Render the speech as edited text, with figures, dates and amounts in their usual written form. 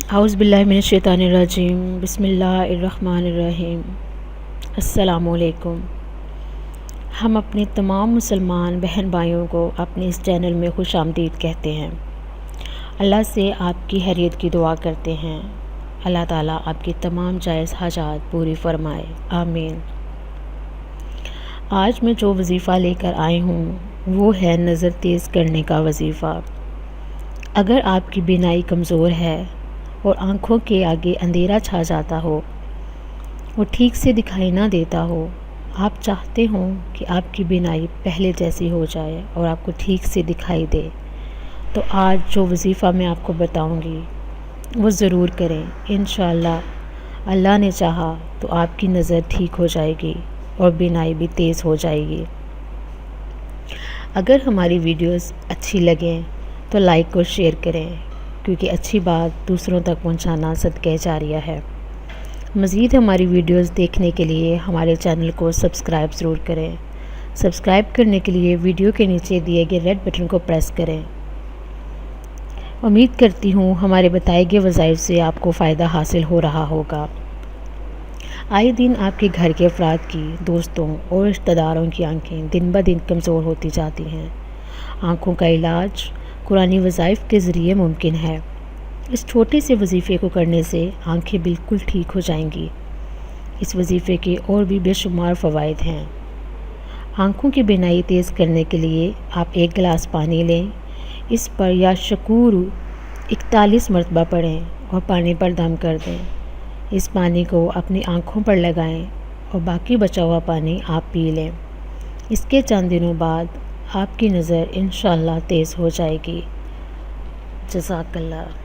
اعوذ باللہ من الشیطان الرجیم، بسم اللہ الرحمن الرحیم۔ السلام علیکم۔ ہم اپنے تمام مسلمان بہن بھائیوں کو اپنے اس چینل میں خوش آمدید کہتے ہیں۔ اللہ سے آپ کی خیریت کی دعا کرتے ہیں۔ اللہ تعالیٰ آپ کی تمام جائز حاجات پوری فرمائے، آمین۔ آج میں جو وظیفہ لے کر آئی ہوں وہ ہے نظر تیز کرنے کا وظیفہ۔ اگر آپ کی بینائی کمزور ہے اور آنکھوں کے آگے اندھیرا چھا جاتا ہو، وہ ٹھیک سے دکھائی نہ دیتا ہو، آپ چاہتے ہوں کہ آپ کی بینائی پہلے جیسی ہو جائے اور آپ کو ٹھیک سے دکھائی دے، تو آج جو وظیفہ میں آپ کو بتاؤں گی وہ ضرور کریں۔ انشاءاللہ اللہ نے چاہا تو آپ کی نظر ٹھیک ہو جائے گی اور بینائی بھی تیز ہو جائے گی۔ اگر ہماری ویڈیوز اچھی لگیں تو لائک اور شیئر کریں، کیونکہ اچھی بات دوسروں تک پہنچانا صدقہ جاریہ ہے۔ مزید ہماری ویڈیوز دیکھنے کے لیے ہمارے چینل کو سبسکرائب ضرور کریں۔ سبسکرائب کرنے کے لیے ویڈیو کے نیچے دیے گئے ریڈ بٹن کو پریس کریں۔ امید کرتی ہوں ہمارے بتائے گئے وظائف سے آپ کو فائدہ حاصل ہو رہا ہوگا۔ آئے دن آپ کے گھر کے افراد کی، دوستوں اور رشتہ داروں کی آنکھیں دن بہ دن کمزور ہوتی جاتی ہیں۔ آنکھوں کا علاج قرآنی وظائف کے ذریعے ممکن ہے۔ اس چھوٹے سے وظیفے کو کرنے سے آنکھیں بالکل ٹھیک ہو جائیں گی۔ اس وظیفے کے اور بھی بے شمار فوائد ہیں۔ آنکھوں کی بینائی تیز کرنے کے لیے آپ 1 گلاس پانی لیں، اس پر یا شکور 41 مرتبہ پڑھیں اور پانی پر دم کر دیں۔ اس پانی کو اپنی آنکھوں پر لگائیں اور باقی بچا ہوا پانی آپ پی لیں۔ اس کے چند دنوں بعد آپ کی نظر انشاءاللہ تیز ہو جائے گی۔ جزاک اللہ۔